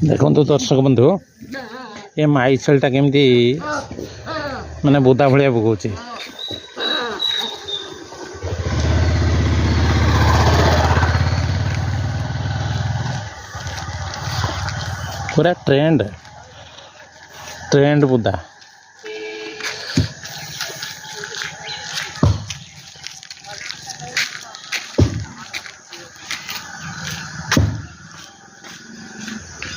देखो दर्शक बंधु ये माई छेलटा केमती माने बोदा भाया पकाउछि पूरा ट्रेंड बोदा।